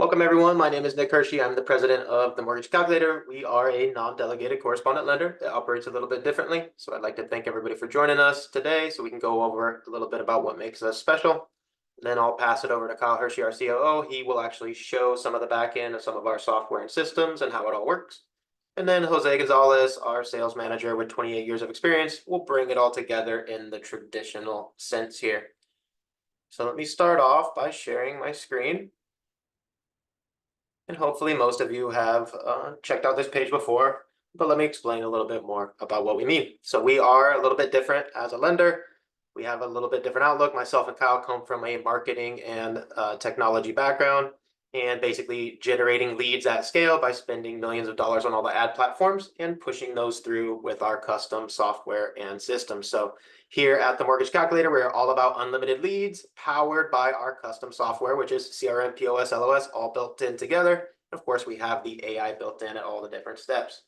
Welcome, everyone. My name is Nick Hershey. I'm the president of the Mortgage Calculator. We are a non-delegated correspondent lender that operates a little bit differently. So I'd like to thank everybody for joining us today so we can go over a little bit about what makes us special. Then I'll pass it over to Kyle Hershey, our COO. He will actually show some of the back end of some of our software and systems and how it all works. And then Jose Gonzalez, our sales manager with 28 years of experience, will bring it all together in the traditional sense here. So let me start off by sharing my screen. And hopefully most of you have checked out this page before, but let me explain a little bit more about what we mean. So we are a little bit different as a lender. We have a little bit different outlook. Myself and Kyle come from a marketing and technology background, and basically generating leads at scale by spending millions of dollars on all the ad platforms and pushing those through with our custom software and systems. So here at the Mortgage Calculator, we're all about unlimited leads powered by our custom software, which is CRM, POS, LOS, all built in together. Of course, we have the AI built in at all the different steps.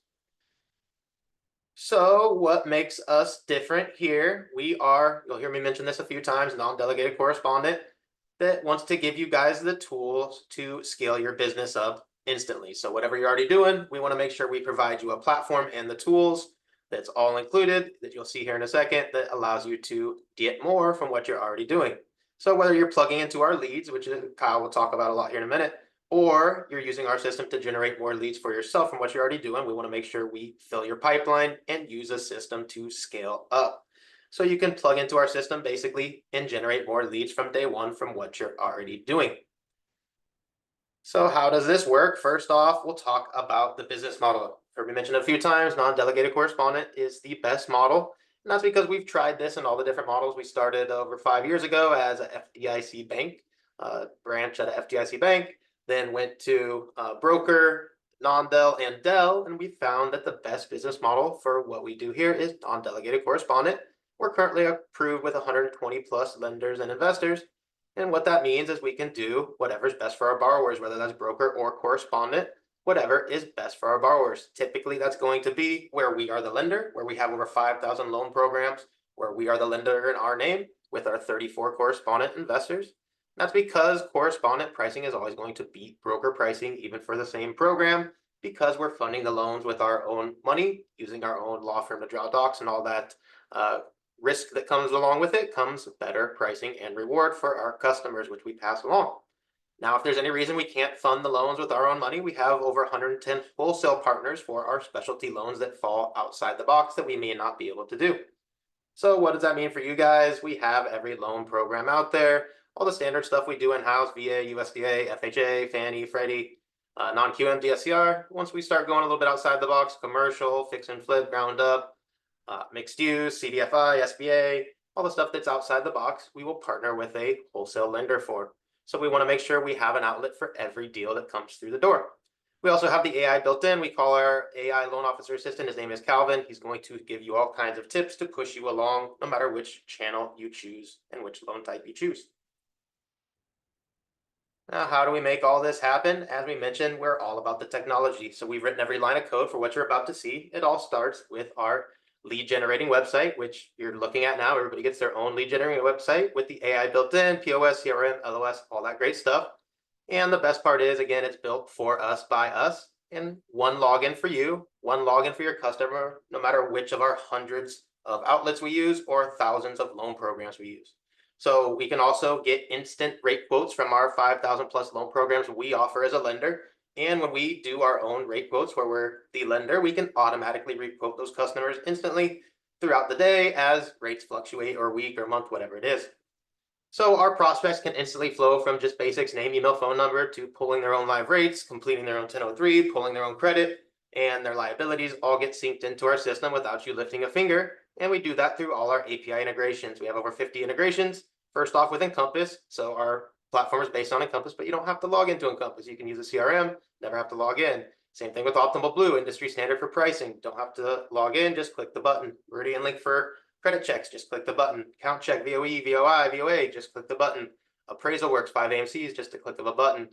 So what makes us different here? We are, you'll hear me mention this a few times, non-delegated correspondent that wants to give you guys the tools to scale your business up instantly. So whatever you're already doing, we want to make sure we provide you a platform and the tools that's all included that you'll see here in a second that allows you to get more from what you're already doing. So whether you're plugging into our leads, which Kyle will talk about a lot here in a minute, or you're using our system to generate more leads for yourself from what you're already doing, we want to make sure we fill your pipeline and use a system to scale up. So you can plug into our system basically and generate more leads from day one from what you're already doing. So how does this work? First off, we'll talk about the business model. Heard me mention a few times, non-delegated correspondent is the best model. And that's because we've tried this in all the different models. We started over 5 years ago as a FDIC bank, branch at a FDIC bank, then went to broker, non-del, and del, and we found that the best business model for what we do here is non-delegated correspondent. We're currently approved with 120 plus lenders and investors. And what that means is we can do whatever's best for our borrowers, whether that's broker or correspondent, whatever is best for our borrowers. Typically, that's going to be where we are the lender, where we have over 5,000 loan programs, where we are the lender in our name with our 34 correspondent investors. That's because correspondent pricing is always going to beat broker pricing, even for the same program, because we're funding the loans with our own money, using our own law firm to draw docs and all that risk that comes along with it comes better pricing and reward for our customers, which we pass along. Now, if there's any reason we can't fund the loans with our own money, we have over 110 wholesale partners for our specialty loans that fall outside the box that we may not be able to do. So what does that mean for you guys? We have every loan program out there, all the standard stuff we do in-house, VA, USDA, FHA, Fannie, Freddie, non-QM, DSCR. Once we start going a little bit outside the box, commercial, fix and flip, ground up, mixed use, CDFI, SBA, all the stuff that's outside the box, we will partner with a wholesale lender for. So we want to make sure we have an outlet for every deal that comes through the door. We also have the AI built in. We call our AI loan officer assistant. His name is Calvin. He's going to give you all kinds of tips to push you along no matter which channel you choose and which loan type you choose. Now, how do we make all this happen? As we mentioned, we're all about the technology. So we've written every line of code for what you're about to see. It all starts with our lead generating website, which you're looking at now. Everybody gets their own lead generating website with the AI built in, POS, CRM, LOS, all that great stuff. And the best part is, again, it's built for us by us, and one login for you, one login for your customer, no matter which of our hundreds of outlets we use or thousands of loan programs we use. So we can also get instant rate quotes from our 5,000 plus loan programs we offer as a lender. And when we do our own rate quotes where we're the lender, we can automatically re-quote those customers instantly throughout the day as rates fluctuate or week or month, whatever it is. So our prospects can instantly flow from just basics, name, email, phone number, to pulling their own live rates, completing their own 1003, pulling their own credit, and their liabilities all get synced into our system without you lifting a finger. And we do that through all our API integrations. We have over 50 integrations. First off with Encompass. So our platform is based on Encompass, but you don't have to log into Encompass. You can use a CRM, never have to log in. Same thing with Optimal Blue, industry standard for pricing. Don't have to log in, just click the button. Meridian Link for credit checks, just click the button. Account check, VOE, VOI, VOA, just click the button. Appraisal works, 5 AMCs, just a click of a button. You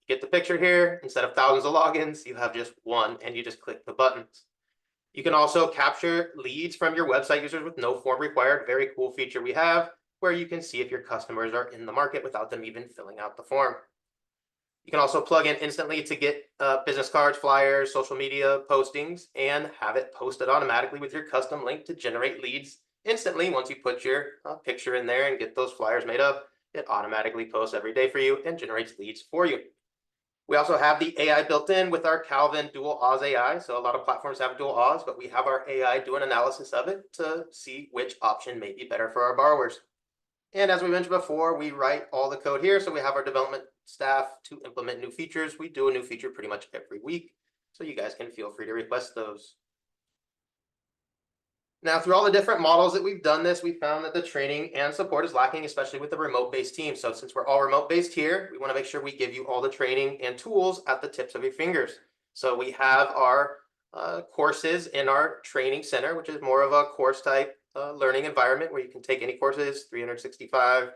get the picture here. Instead of thousands of logins, you have just one, and you just click the buttons. You can also capture leads from your website users with no form required. Very cool feature we have, where you can see if your customers are in the market without them even filling out the form. You can also plug in instantly to get business cards, flyers, social media postings, and have it posted automatically with your custom link to generate leads instantly. Once you put your picture in there and get those flyers made up, it automatically posts every day for you and generates leads for you. We also have the AI built in with our Calvin Dual Oz AI. So a lot of platforms have Dual Oz, but we have our AI do an analysis of it to see which option may be better for our borrowers. And as we mentioned before, we write all the code here. So we have our development staff to implement new features. We do a new feature pretty much every week. So you guys can feel free to request those. Now, through all the different models that we've done this, we found that the training and support is lacking, especially with the remote-based team. So since we're all remote-based here, we want to make sure we give you all the training and tools at the tips of your fingers. So we have our courses in our training center, which is more of a course type learning environment where you can take any courses 365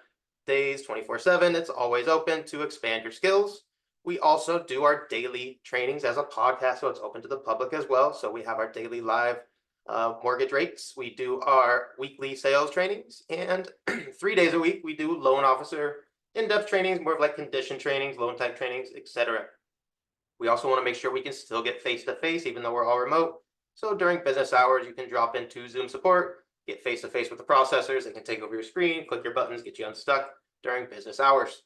days, 24/7. It's always open to expand your skills. We also do our daily trainings as a podcast, so it's open to the public as well. So we have our daily live mortgage rates. We do our weekly sales trainings, and 3 days a week we do loan officer in-depth trainings, more of like condition trainings, loan type trainings, etc. We also want to make sure we can still get face-to-face even though we're all remote. So during business hours, you can drop into Zoom support, get face-to-face with the processors. They can take over your screen, click your buttons, get you unstuck during business hours.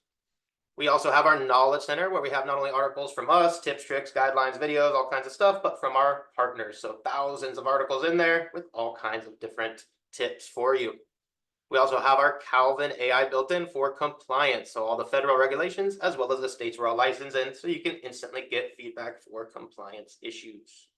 We also have our knowledge center where we have not only articles from us, tips, tricks, guidelines, videos, all kinds of stuff, but from our partners. So thousands of articles in there with all kinds of different tips for you. We also have our Calvin AI built in for compliance. So all the federal regulations, as well as the states we're all licensed in, so you can instantly get feedback for compliance issues.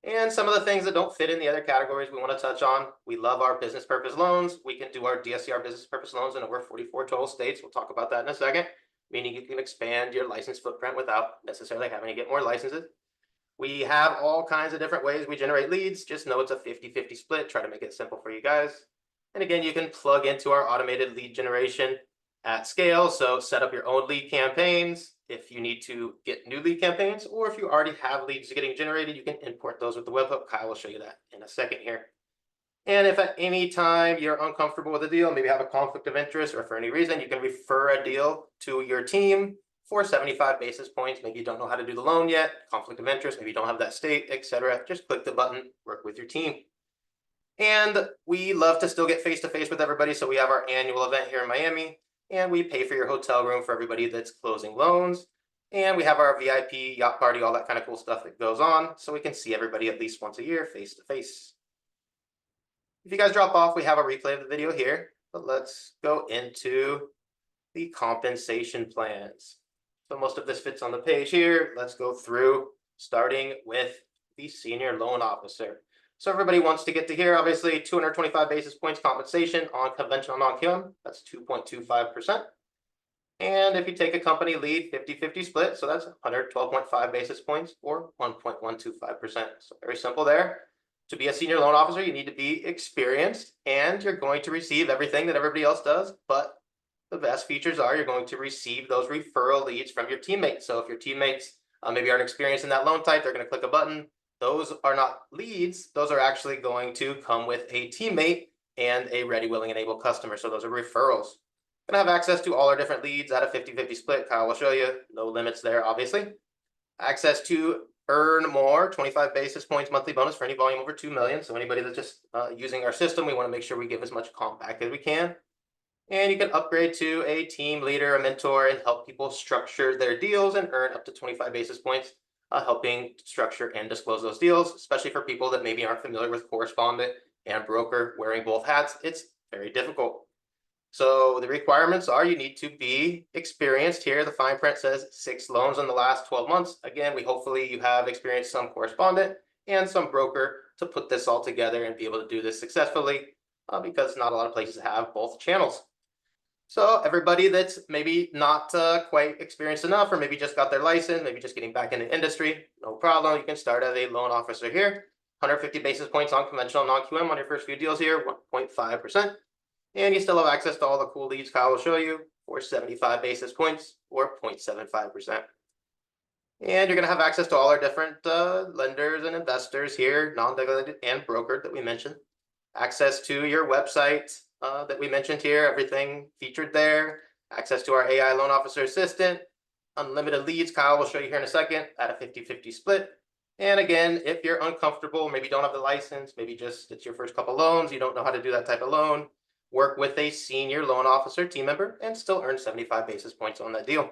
And some of the things that don't fit in the other categories we want to touch on. We love our business purpose loans. We can do our DSCR business purpose loans in over 44 total states. We'll talk about that in a second, meaning you can expand your license footprint without necessarily having to get more licenses. We have all kinds of different ways we generate leads. Just know it's a 50-50 split. Try to make it simple for you guys. And again, you can plug into our automated lead generation at scale. So set up your own lead campaigns if you need to get new lead campaigns, or if you already have leads getting generated, you can import those with the webhook. Kyle will show you that in a second here. And if at any time you're uncomfortable with a deal, maybe have a conflict of interest, or for any reason, you can refer a deal to your team for 75 basis points. Maybe you don't know how to do the loan yet, conflict of interest, maybe you don't have that state, etc. Just click the button, work with your team. And we love to still get face-to-face with everybody. So we have our annual event here in Miami, and we pay for your hotel room for everybody that's closing loans. And we have our VIP yacht party, all that kind of cool stuff that goes on. So we can see everybody at least once a year face-to-face. If you guys drop off, we have a replay of the video here, but let's go into the compensation plans. So most of this fits on the page here. Let's go through, starting with the senior loan officer. So everybody wants to get to here, obviously 225 basis points compensation on conventional non-QM, that's 2.25%. And if you take a company lead 50-50 split, so that's 112.5 basis points or 1.125%. So very simple there. To be a senior loan officer, you need to be experienced, and you're going to receive everything that everybody else does, but the best features are you're going to receive those referral leads from your teammates. So if your teammates maybe aren't experienced in that loan type, they're going to click a button. Those are not leads. Those are actually going to come with a teammate and a ready, willing, and able customer. So those are referrals. Going to have access to all our different leads at a 50-50 split. Kyle will show you. No limits there, obviously. Access to earn more, 25 basis points monthly bonus for any volume over 2 million. So anybody that's just using our system, we want to make sure we give as much comp back as we can. And you can upgrade to a team leader, a mentor, and help people structure their deals and earn up to 25 basis points. Helping structure and disclose those deals, especially for people that maybe aren't familiar with correspondent and broker, wearing both hats. It's very difficult. So the requirements are you need to be experienced here. The fine print says 6 loans in the last 12 months. Again, hopefully you have experienced some correspondent and some broker to put this all together and be able to do this successfully because not a lot of places have both channels. So everybody that's maybe not quite experienced enough, or maybe just got their license, maybe just getting back in the industry, no problem. You can start as a loan officer here. 150 basis points on conventional non-QM on your first few deals here, 1.5%. And you still have access to all the cool leads Kyle will show you for 75 basis points or 0.75%. And you're going to have access to all our different lenders and investors here, non-delegated and brokered that we mentioned. Access to your website that we mentioned here, everything featured there. Access to our AI loan officer assistant, unlimited leads. Kyle will show you here in a second at a 50-50 split. And again, if you're uncomfortable, maybe don't have the license, maybe just it's your first couple loans, you don't know how to do that type of loan, work with a senior loan officer team member and still earn 75 basis points on that deal.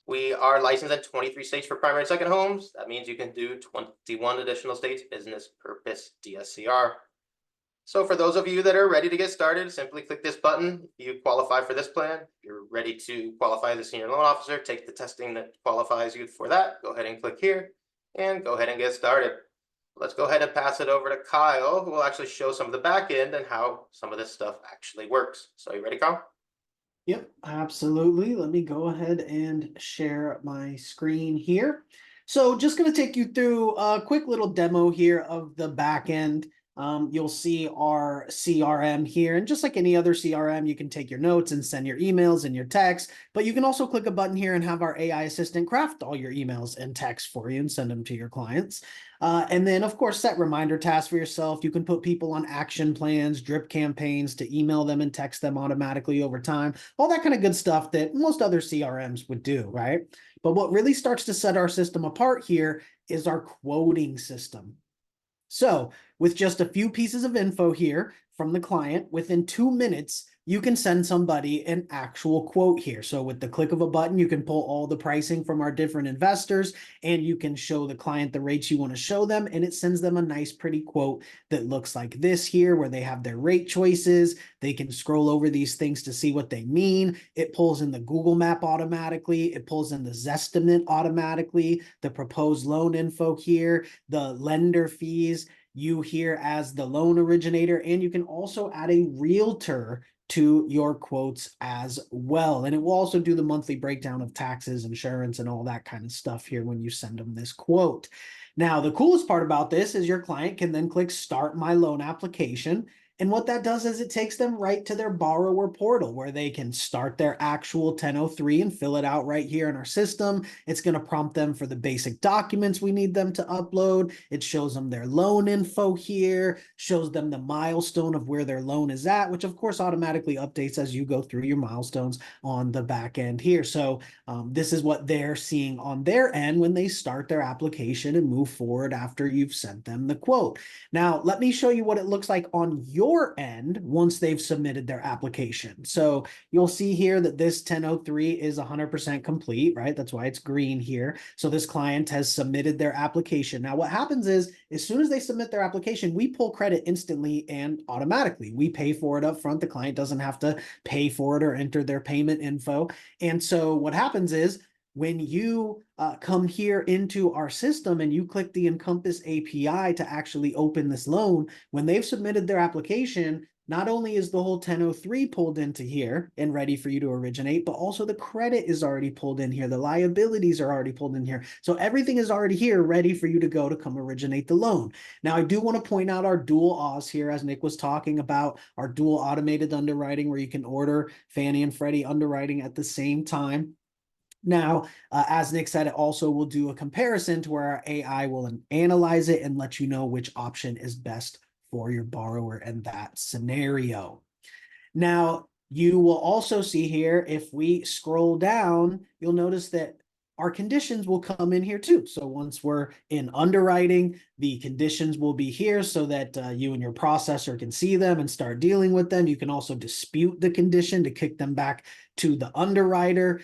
We are licensed in 23 states for primary and second homes. That means you can do 21 additional states business purpose DSCR. So for those of you that are ready to get started, simply click this button. If you qualify for this plan, if you're ready to qualify as a senior loan officer, take the testing that qualifies you for that. Go ahead and click here and go ahead and get started. Let's go ahead and pass it over to Kyle, who will actually show some of the back end and how some of this stuff actually works. So you ready, Kyle? Yep, absolutely. Let me go ahead and share my screen here. So just going to take you through a quick little demo here of the back end. You'll see our CRM here, and just like any other CRM, you can take your notes and send your emails and your texts, but you can also click a button here and have our AI assistant craft all your emails and texts for you and send them to your clients. And then, of course, set reminder tasks for yourself. You can put people on action plans, drip campaigns to email them and text them automatically over time, all that kind of good stuff that most other CRMs would do, right? But what really starts to set our system apart here is our quoting system. So with just a few pieces of info here from the client, within 2 minutes, you can send somebody an actual quote here. So with the click of a button, you can pull all the pricing from our different investors and you can show the client the rates you want to show them. And it sends them a nice, pretty quote that looks like this here, where they have their rate choices. They can scroll over these things to see what they mean. It pulls in the Google map automatically. It pulls in the Zestimate automatically, the proposed loan info here, the lender fees, you here as the loan originator, and you can also add a realtor to your quotes as well. And it will also do the monthly breakdown of taxes, insurance, and all that kind of stuff here when you send them this quote. Now, the coolest part about this is your client can then click Start My Loan Application. And what that does is it takes them right to their borrower portal where they can start their actual 1003 and fill it out right here in our system. It's going to prompt them for the basic documents we need them to upload. It shows them their loan info here, shows them the milestone of where their loan is at, which of course automatically updates as you go through your milestones on the back end here. So this is what they're seeing on their end when they start their application and move forward after you've sent them the quote. Now, let me show you what it looks like on your end once they've submitted their application. So you'll see here that this 1003 is 100% complete, right? That's why it's green here. So this client has submitted their application. Now, what happens is as soon as they submit their application, we pull credit instantly and automatically. We pay for it up front. The client doesn't have to pay for it or enter their payment info. And so what happens is when you come here into our system and you click the Encompass API to actually open this loan, when they've submitted their application, not only is the whole 1003 pulled into here and ready for you to originate, but also the credit is already pulled in here. The liabilities are already pulled in here. So everything is already here ready for you to go to come originate the loan. Now, I do want to point out our dual Aus here, as Nick was talking about, our dual automated underwriting where you can order Fannie and Freddie underwriting at the same time. Now, as Nick said, it also will do a comparison to where our AI will analyze it and let you know which option is best for your borrower in that scenario. Now, you will also see here, if we scroll down, you'll notice that our conditions will come in here too. So once we're in underwriting, the conditions will be here so that you and your processor can see them and start dealing with them. You can also dispute the condition to kick them back to the underwriter.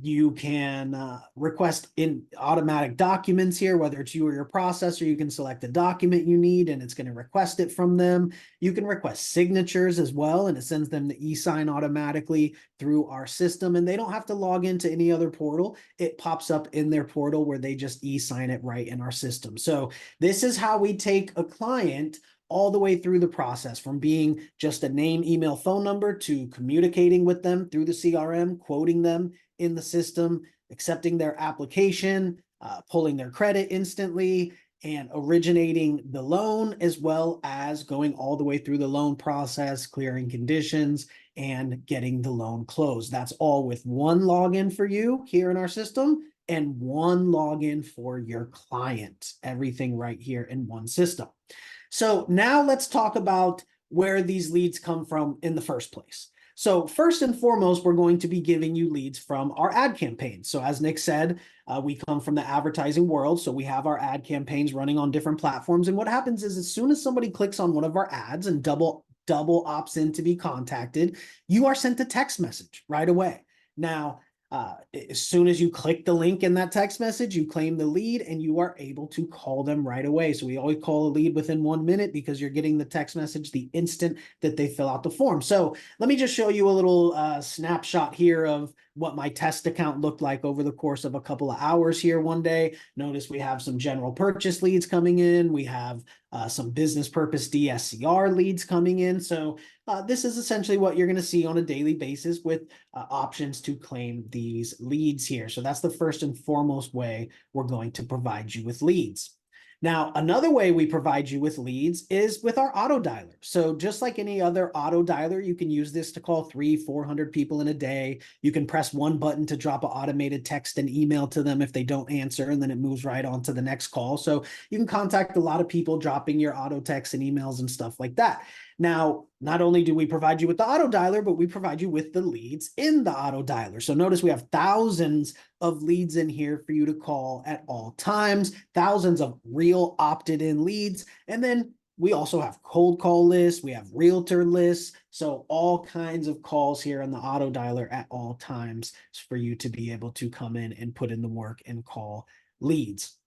You can request in automatic documents here, whether it's you or your processor. You can select the document you need and it's going to request it from them. You can request signatures as well, and it sends them the e-sign automatically through our system, and they don't have to log into any other portal. It pops up in their portal where they just e-sign it right in our system. So this is how we take a client all the way through the process, from being just a name, email, phone number to communicating with them through the CRM, quoting them in the system, accepting their application, pulling their credit instantly, and originating the loan, as well as going all the way through the loan process, clearing conditions, and getting the loan closed. That's all with one login for you here in our system and one login for your client. Everything right here in one system. So now let's talk about where these leads come from in the first place. So first and foremost, we're going to be giving you leads from our ad campaigns. So as Nick said, we come from the advertising world. So we have our ad campaigns running on different platforms. And what happens is as soon as somebody clicks on one of our ads and double opts in to be contacted, you are sent a text message right away. Now, as soon as you click the link in that text message, you claim the lead and you are able to call them right away. So we always call a lead within 1 minute because you're getting the text message the instant that they fill out the form. So let me just show you a little snapshot here of what my test account looked like over the course of a couple of hours here one day. Notice we have some general purchase leads coming in. We have some business purpose DSCR leads coming in. So this is essentially what you're going to see on a daily basis with options to claim these leads here. So that's the first and foremost way we're going to provide you with leads. Now, another way we provide you with leads is with our auto dialer. So just like any other auto dialer, you can use this to call 300-400 people in a day. You can press one button to drop an automated text and email to them if they don't answer, and then it moves right on to the next call. So you can contact a lot of people dropping your auto texts and emails and stuff like that. Now, not only do we provide you with the auto dialer, but we provide you with the leads in the auto dialer. So notice we have thousands of leads in here for you to call at all times, thousands of real opted in leads. And then we also have cold call lists, we have realtor lists. So all kinds of calls here on the auto dialer at all times for you to be able to come in and put in the work and call leads.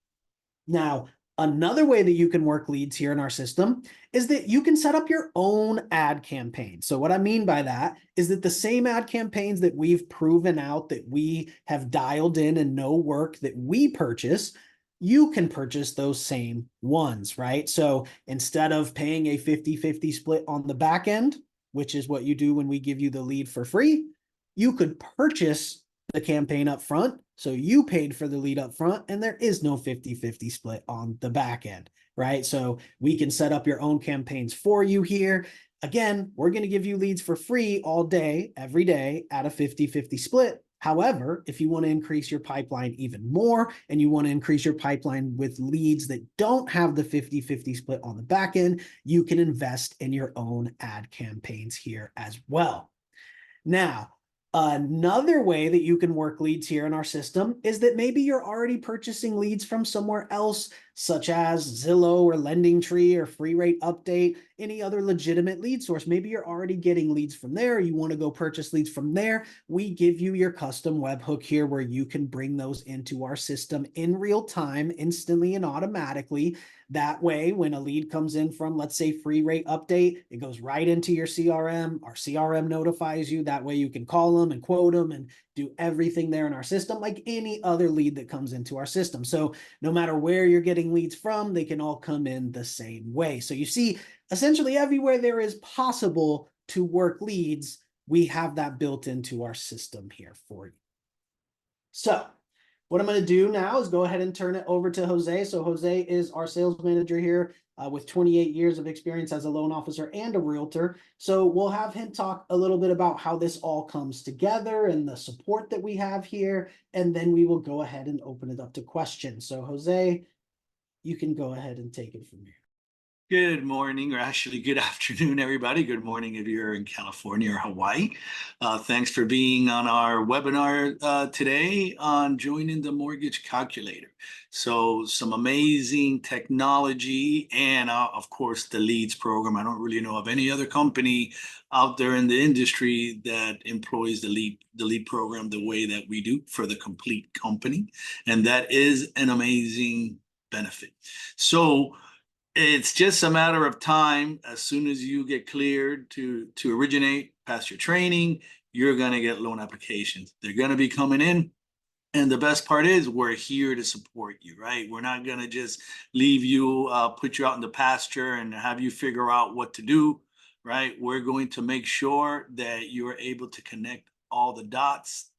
Now, another way that you can work leads here in our system is that you can set up your own ad campaign. So what I mean by that is that the same ad campaigns that we've proven out that we have dialed in and know work that we purchase, you can purchase those same ones, right? So instead of paying a 50-50 split on the back end, which is what you do when we give you the lead for free, you could purchase the campaign up front. So you paid for the lead up front and there is no 50-50 split on the back end, right? So we can set up your own campaigns for you here. Again, we're going to give you leads for free all day, every day at a 50-50 split. However, if you want to increase your pipeline even more and you want to increase your pipeline with leads that don't have the 50-50 split on the back end, you can invest in your own ad campaigns here as well. Now, another way that you can work leads here in our system is that maybe you're already purchasing leads from somewhere else, such as Zillow or LendingTree or Free Rate Update, any other legitimate lead source. Maybe you're already getting leads from there. You want to go purchase leads from there. We give you your custom webhook here where you can bring those into our system in real time, instantly and automatically. That way, when a lead comes in from, let's say, Free Rate Update, it goes right into your CRM. Our CRM notifies you. That way you can call them and quote them and do everything there in our system like any other lead that comes into our system. So no matter where you're getting leads from, they can all come in the same way. So you see, essentially everywhere there is possible to work leads, we have that built into our system here for you. So what I'm going to do now is go ahead and turn it over to Jose. So Jose is our sales manager here with 28 years of experience as a loan officer and a realtor. So we'll have him talk a little bit about how this all comes together and the support that we have here. And then we will go ahead and open it up to questions. So Jose, you can go ahead and take it from here. Good morning, or actually good afternoon, everybody. Good morning if you're in California or Hawaii. Thanks for being on our webinar today on joining the mortgage calculator. So some amazing technology and of course the leads program. I don't really know of any other company out there in the industry that employs the lead program the way that we do for the complete company. And that is an amazing benefit. So it's just a matter of time. As soon as you get cleared to originate, pass your training, you're going to get loan applications. They're going to be coming in. And the best part is we're here to support you, right? We're not going to just leave you, put you out in the pasture and have you figure out what to do, right? We're going to make sure that you're able to connect all the dots,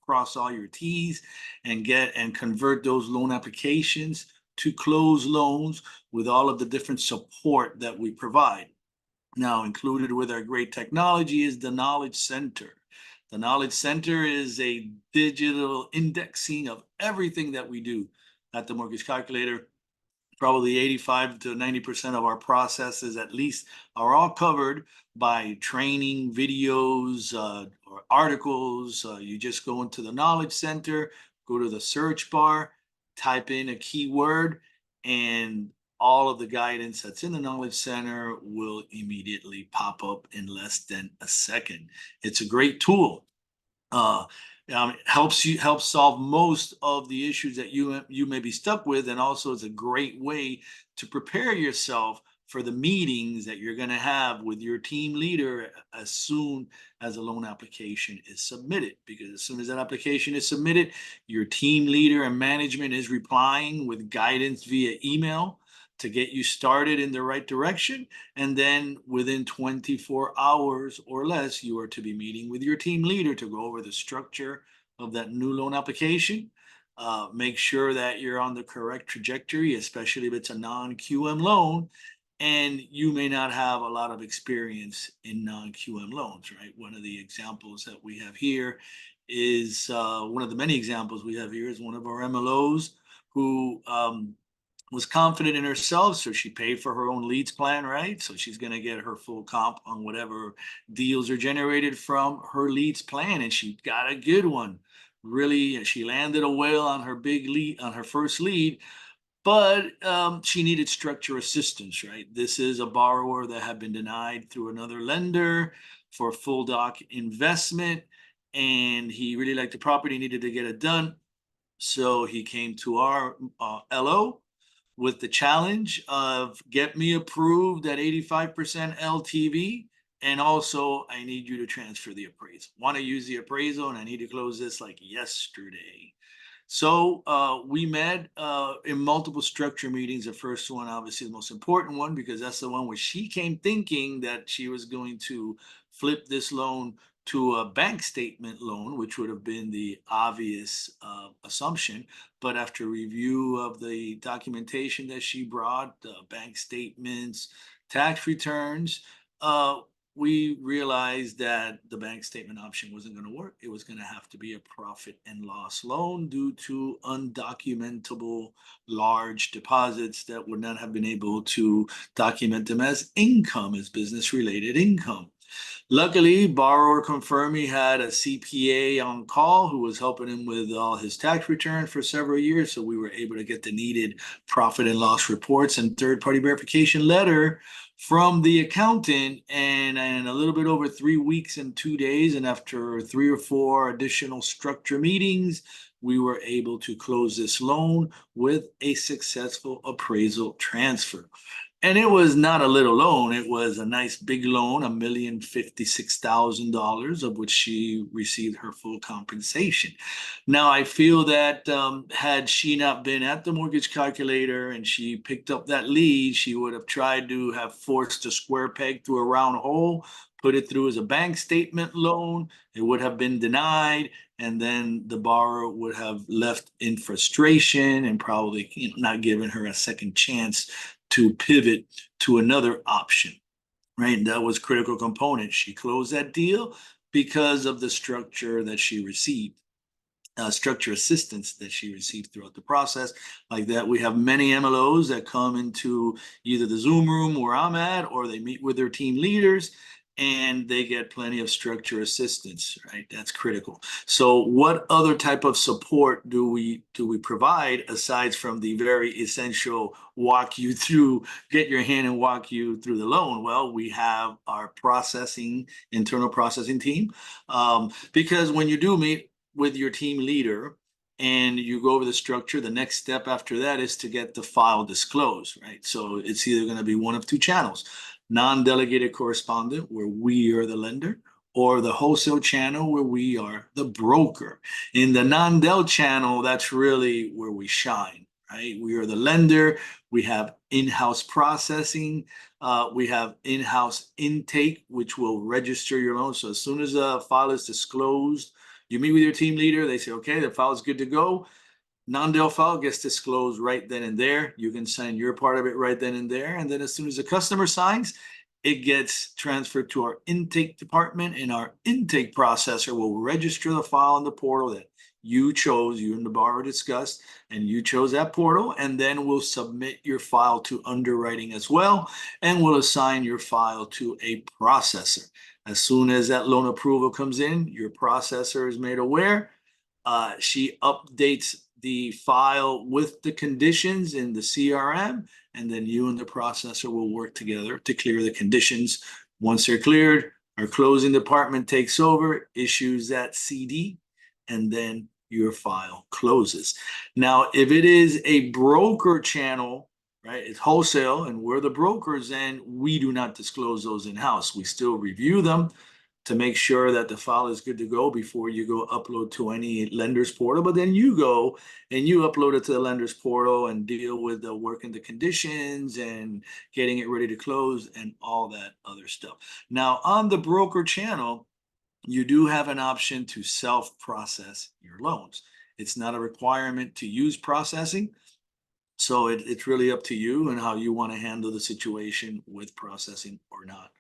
cross all your T's and convert those loan applications to close loans with all of the different support that we provide. Now, included with our great technology is the Knowledge Center. The Knowledge Center is a digital indexing of everything that we do at the Mortgage Calculator. probably 85 to 90% of our processes at least are all covered by training videos or articles. You just go into the Knowledge Center, go to the search bar, type in a keyword, and all of the guidance that's in the Knowledge Center will immediately pop up in less than a second. It's a great tool. Helps solve most of the issues that you may be stuck with, and also it's a great way to prepare yourself for the meetings that you're going to have with your team leader as soon as a loan application is submitted. Because as soon as that application is submitted, your team leader and management is replying with guidance via email to get you started in the right direction. And then within 24 hours or less, you are to be meeting with your team leader to go over the structure of that new loan application. Make sure that you're on the correct trajectory, especially if it's a non-QM loan and you may not have a lot of experience in non-QM loans, right? One of the examples that we have here is one of the many examples we have here is one of our MLOs who was confident in herself, so she paid for her own leads plan, right? So she's going to get her full comp on whatever deals are generated from her leads plan, and she got a good one. Really, she landed a whale on her big lead, on her first lead, but she needed structure assistance, right? This is a borrower that had been denied through another lender for full doc investment, and he really liked the property, needed to get it done. So he came to our LO with the challenge of get me approved at 85% LTV. And also I need you to transfer the appraisal. Want to use the appraisal and I need to close this like yesterday. So we met in multiple structure meetings. The first one, obviously the most important one, because that's the one where she came thinking that she was going to flip this loan to a bank statement loan, which would have been the obvious assumption. But after review of the documentation that she brought, bank statements, tax returns, we realized that the bank statement option wasn't going to work. It was going to have to be a profit and loss loan due to undocumentable large deposits that would not have been able to document them as income, as business related income. Luckily, borrower confirmed he had a CPA on call who was helping him with all his tax returns for several years. So we were able to get the needed profit and loss reports and third-party verification letter from the accountant. And in a little bit over 3 weeks and 2 days, and after 3 or 4 additional structure meetings, we were able to close this loan with a successful appraisal transfer. And it was not a little loan. It was a nice big loan, $1,056,000, of which she received her full compensation. Now, I feel that had she not been at the mortgage calculator and she picked up that lead, she would have tried to have forced a square peg through a round hole, put it through as a bank statement loan. It would have been denied. And then the borrower would have left in frustration and probably not given her a second chance to pivot to another option, right? That was a critical component. She closed that deal because of the structure that she received, structure assistance that she received throughout the process. Like that, we have many MLOs that come into either the Zoom room where I'm at, or they meet with their team leaders, and they get plenty of structure assistance, right? That's critical. So what other type of support do we provide aside from the very essential walk you through, get your hand and walk you through the loan? Well, we have our internal processing team, because when you do meet with your team leader and you go over the structure, the next step after that is to get the file disclosed, right? So it's either going to be one of 2 channels: non-delegated correspondent, where we are the lender, or the wholesale channel, where we are the broker. In the non-del channel, that's really where we shine, right? We are the lender. We have in-house processing. We have in-house intake, which will register your loan. So as soon as a file is disclosed, you meet with your team leader. They say, okay, the file is good to go. Non-del file gets disclosed right then and there. You can sign your part of it right then and there. And then as soon as the customer signs, it gets transferred to our intake department, and our intake processor will register the file in the portal that you chose, you and the borrower discussed, and you chose that portal, and then we'll submit your file to underwriting as well, and we'll assign your file to a processor. As soon as that loan approval comes in, your processor is made aware. She updates the file with the conditions in the CRM, and then you and the processor will work together to clear the conditions. Once they're cleared, our closing department takes over, issues that CD, and then your file closes. Now, if it is a broker channel, right, it's wholesale and we're the brokers, and we do not disclose those in-house. We still review them to make sure that the file is good to go before you go upload to any lender's portal. But then you go and you upload it to the lender's portal and deal with the working the conditions and getting it ready to close and all that other stuff. Now, on the broker channel, you do have an option to self-process your loans. It's not a requirement to use processing. So it's really up to you and how you want to handle the situation with processing or not.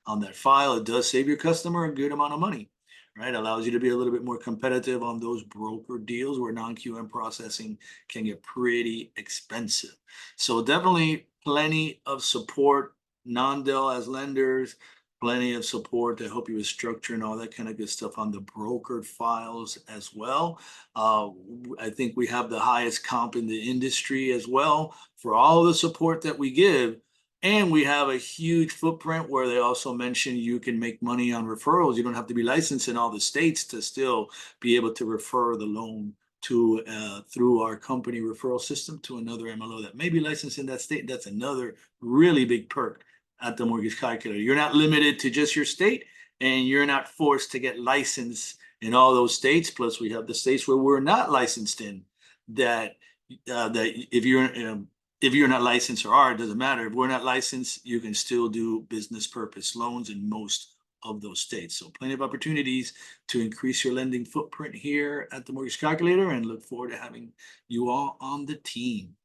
On that file, it does save your customer a good amount of money, right? Allows you to be a little bit more competitive on those broker deals where non-QM processing can get pretty expensive. So definitely plenty of support, non-del as lenders, plenty of support to help you with structure and all that kind of good stuff on the brokered files as well. I think we have the highest comp in the industry as well for all the support that we give. And we have a huge footprint where they also mention you can make money on referrals. You don't have to be licensed in all the states to still be able to refer the loan to through our company referral system to another MLO that may be licensed in that state. That's another really big perk at the mortgage calculator. You're not limited to just your state, and you're not forced to get licensed in all those states. Plus, we have the states where we're not licensed in. That if you're not licensed or are, it doesn't matter. If we're not licensed, you can still do business purpose loans in most of those states. So plenty of opportunities to increase your lending footprint here at the Mortgage Calculator, and look forward to having you all on the team.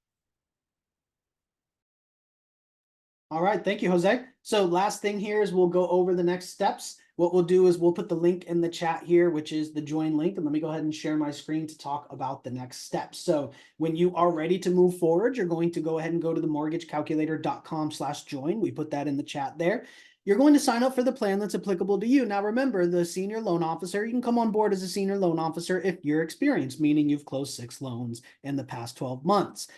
All right, thank you, Jose. So last thing here is we'll go over the next steps. What we'll do is we'll put the link in the chat here, which is the join link. And let me go ahead and share my screen to talk about the next steps. So when you are ready to move forward, you're going to go ahead and go to the mortgagecalculator.com/join. We put that in the chat there. You're going to sign up for the plan that's applicable to you. Now, remember, the senior loan officer, you can come on board as a senior loan officer if you're experienced, meaning you've closed 6 loans in the past 12 months.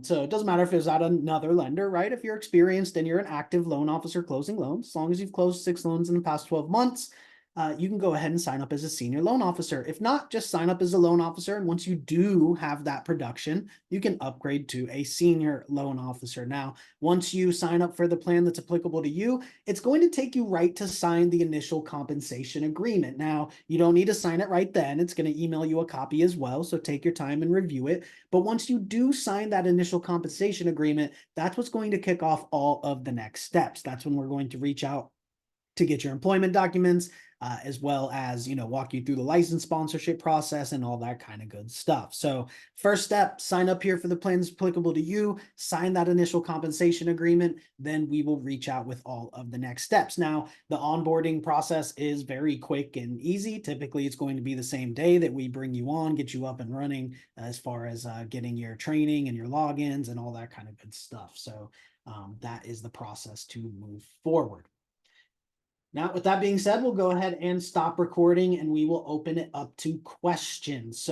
So it doesn't matter if it's at another lender, right? If you're experienced and you're an active loan officer closing loans, as long as you've closed 6 loans in the past 12 months, you can go ahead and sign up as a senior loan officer. If not, just sign up as a loan officer. And once you do have that production, you can upgrade to a senior loan officer. Now, once you sign up for the plan that's applicable to you, it's going to take you right to sign the initial compensation agreement. Now, you don't need to sign it right then. It's going to email you a copy as well. So take your time and review it. But once you do sign that initial compensation agreement, that's what's going to kick off all of the next steps. That's when we're going to reach out to get your employment documents, as well as, walk you through the license sponsorship process and all that kind of good stuff. So first step, sign up here for the plans applicable to you, sign that initial compensation agreement, then we will reach out with all of the next steps. Now, the onboarding process is very quick and easy. Typically, it's going to be the same day that we bring you on, get you up and running as far as getting your training and your logins and all that kind of good stuff. So that is the process to move forward. Now, with that being said, we'll go ahead and stop recording and we will open it up to questions. So